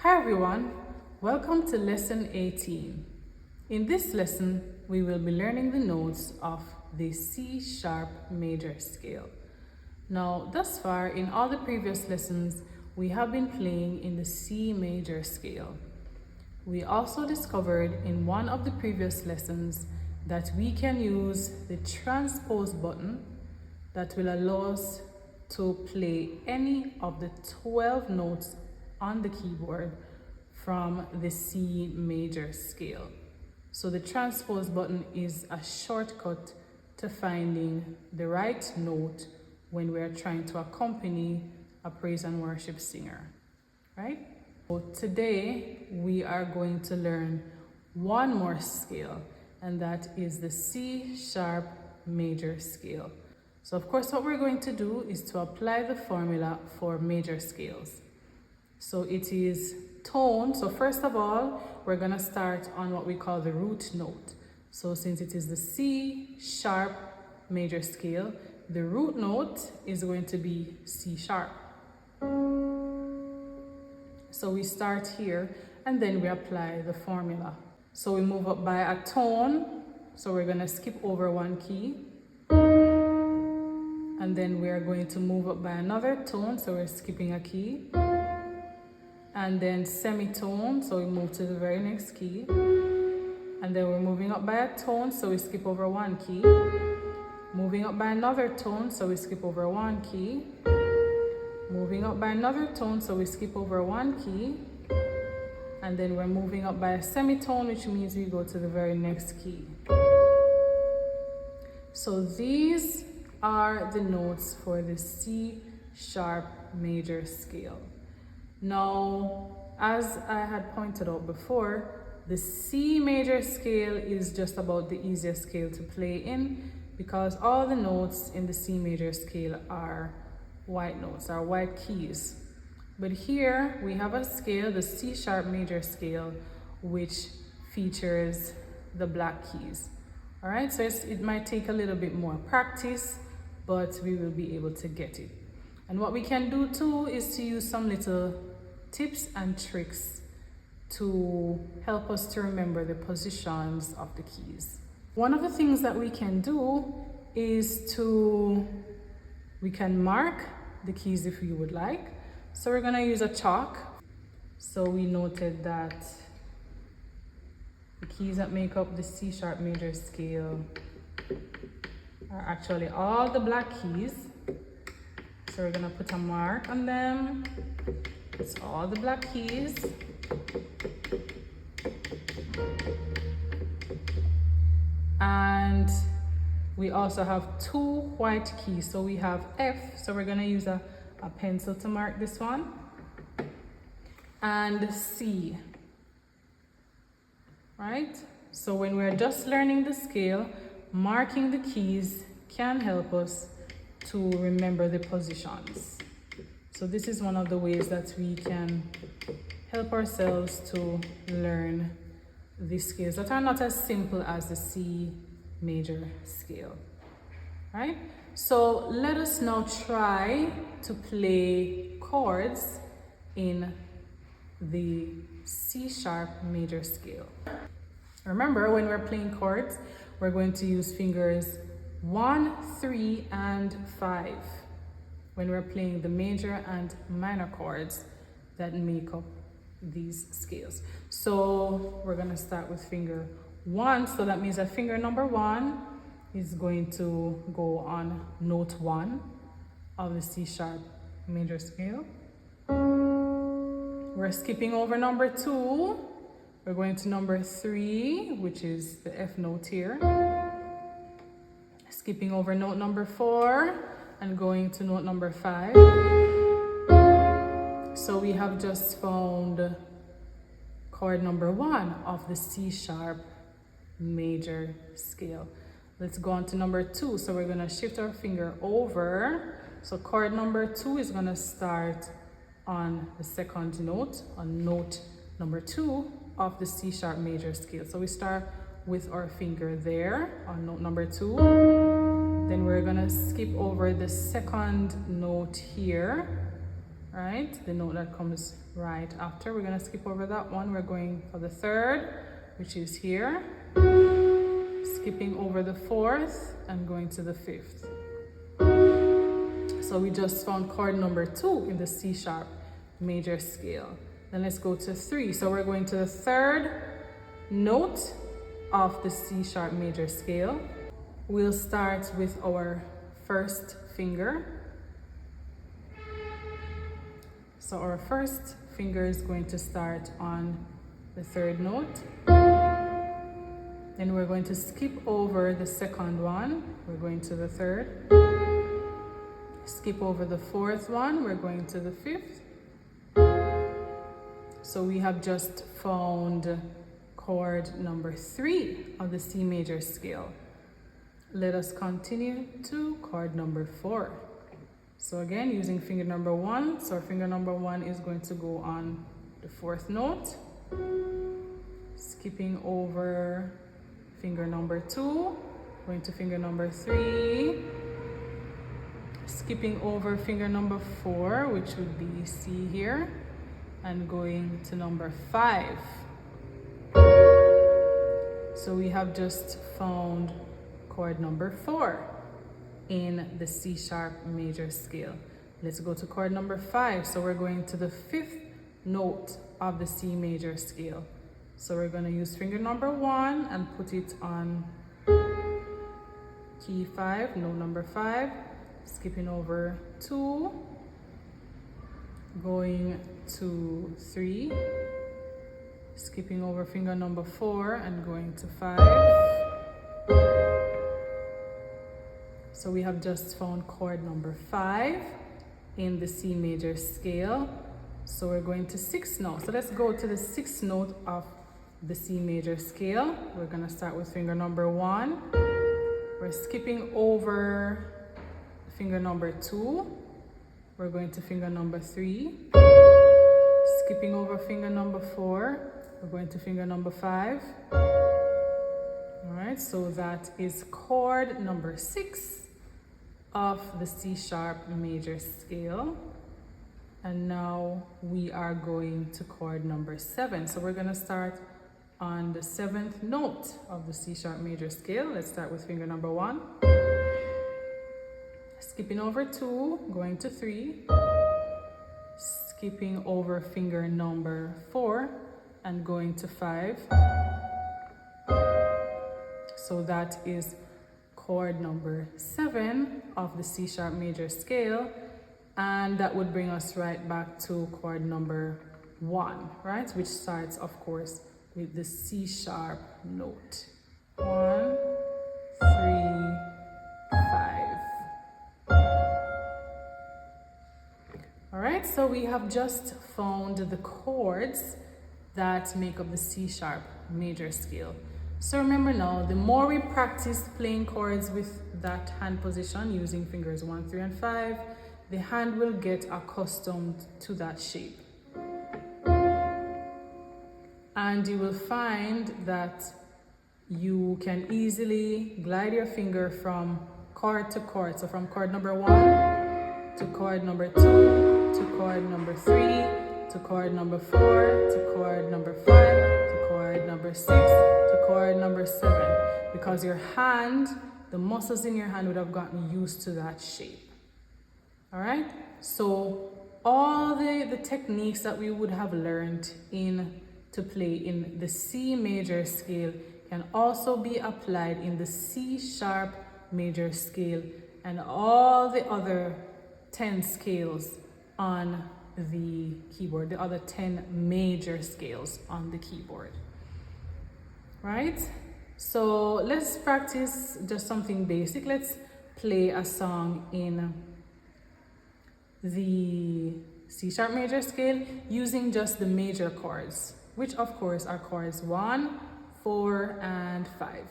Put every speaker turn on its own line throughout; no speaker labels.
Hi everyone, welcome to lesson 18. In this lesson, we will be learning the notes of the C sharp major scale. Now, thus far, in all the previous lessons, we have been playing in the C major scale. We also discovered in one of the previous lessons that we can use the transpose button that will allow us to play any of the 12 notes on the keyboard from the C major scale. So the transpose button is a shortcut to finding the right note when we're trying to accompany a praise and worship singer, right? So today we are going to learn one more scale, and that is the C sharp major scale. So of course what we're going to do is to apply the formula for major scales. So it is tone. So first of all, we're going to start on what we call the root note. So since it is the C sharp major scale, the root note is going to be C sharp. So we start here and then we apply the formula. So we move up by a tone. So we're going to skip over one key. And then we are going to move up by another tone. So we're skipping a key. And then semitone, so we move to the very next key. And then we're moving up by a tone, so we skip over one key. Moving up by another tone, so we skip over one key. Moving up by another tone, so we skip over one key. And then we're moving up by a semitone, which means we go to the very next key. So these are the notes for the C sharp major scale. Now, as I had pointed out before, the C major scale is just about the easiest scale to play in because all the notes in the C major scale are white notes, are white keys. But here we have a scale, the C sharp major scale, which features the black keys. All right, so it might take a little bit more practice, but we will be able to get it. And what we can do too is to use some little tips and tricks to help us to remember the positions of the keys. One of the things that we can do is we can mark the keys if we would like. So we're gonna use a chalk. So we noted that the keys that make up the C sharp major scale are actually all the black keys. So we're gonna put a mark on them. It's all the black keys. And we also have two white keys. So we have F, so we're gonna use a pencil to mark this one. And C, right? So when we're just learning the scale, marking the keys can help us to remember the positions. So this is one of the ways that we can help ourselves to learn the scales that are not as simple as the C major scale, right? So let us now try to play chords in the C sharp major scale. Remember, when we're playing chords, we're going to use fingers 1, 3, and 5 when we're playing the major and minor chords that make up these scales. So we're gonna start with finger 1. So that means that finger number 1 is going to go on note 1 of the C sharp major scale. We're skipping over number 2. We're going to number 3, which is the F note here. Skipping over note number 4 and going to note number 5. So we have just found chord number 1 of the C sharp major scale. Let's go on to number 2. So we're going to shift our finger over. So chord number 2 is going to start on the second note, on note number 2 of the C sharp major scale. So we start with our finger there on note number 2. Then we're gonna skip over the second note here right? The note that comes right after. We're going to skip over that one. We're going for the third, which is here. Skipping over the fourth and going to the fifth. So we just found chord number 2 in the C sharp major scale. Then let's go to 3. So we're going to the third note of the C sharp major scale. We'll start with our first finger. So our first finger is going to start on the third note. Then we're going to skip over the second one. We're going to the third. Skip over the fourth one. We're going to the fifth. So we have just found chord number 3 of the C major scale. Let us continue to chord number 4. So again, using finger number 1. So our finger number 1 is going to go on the fourth note. Skipping over finger number 2, going to finger number 3. Skipping over finger number 4, which would be C here, and going to number 5. So we have just found chord number 4 in the C sharp major scale. Let's go to chord number 5. So we're going to the 5th note of the C major scale. So we're going to use finger number 1 and put it on key 5, note number 5. Skipping over 2, going to 3, skipping over finger number 4 and going to 5. So we have just found chord number 5 in the C major scale. So we're going to 6th note. So let's go to the 6th note of the C major scale. We're going to start with finger number 1. We're skipping over finger number 2. We're going to finger number 3. Skipping over finger number 4. We're going to finger number 5. All right, so that is chord number 6 of the C sharp major scale. And now we are going to chord number 7. So we're going to start on the 7th note of the C sharp major scale. Let's start with finger number 1. Skipping over 2, going to 3. Skipping over finger number 4 and going to 5. So that is chord number 7 of the C sharp major scale. And that would bring us right back to chord number 1, right? Which starts, of course, with the C sharp note. 1, 3, 5. All right, so we have just found the chords that make up the C sharp major scale. So remember now, the more we practice playing chords with that hand position using fingers 1, 3, and 5, the hand will get accustomed to that shape. And you will find that you can easily glide your finger from chord to chord. So from chord number 1 to chord number 2 to chord number 3 to chord number 4 to chord number 5 to chord number 6 to chord number 7. Because your hand, the muscles in your hand would have gotten used to that shape. All right, so all the techniques that we would have learned to play in the C major scale can also be applied in the C sharp major scale and all the other 10 scales on the keyboard, the other 10 major scales on the keyboard. Right? So let's practice just something basic. Let's play a song in the C sharp major scale using just the major chords, which of course are chords 1, 4, and 5.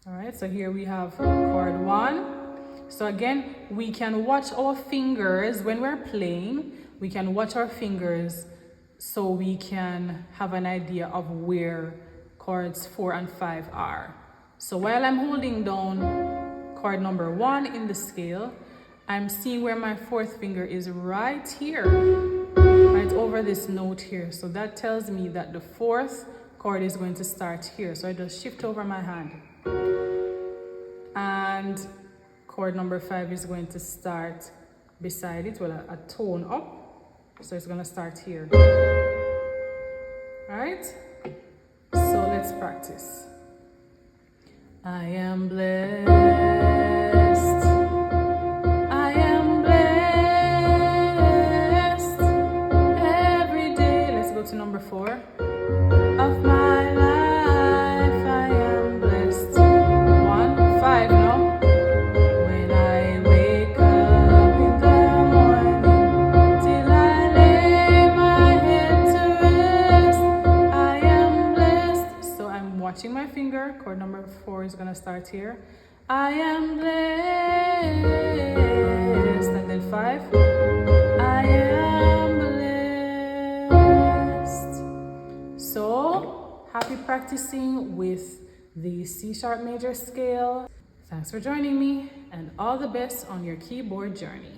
All right, so here we have chord 1. So again, we can watch our fingers when we're playing. We can watch our fingers so we can have an idea of where chords 4 and 5 are. So while I'm holding down chord number 1 in the scale, I'm seeing where my 4th finger is right here, right over this note here. So that tells me that the 4th chord is going to start here. So I just shift over my hand. And chord number 5 is going to start beside it, well, a tone up. So it's going to start here. Alright? So let's practice. I am blessed. I am blessed every day. Let's go to number 4. Of my life, I am blessed. 1, 5 now. When I wake up in the morning till I lay my head to rest, I am blessed. So I'm watching my finger. Chord number 4 is gonna start here. I am blessed. And then 5. I am blessed. So happy practicing with the C sharp major scale. Thanks for joining me, and all the best on your keyboard journey.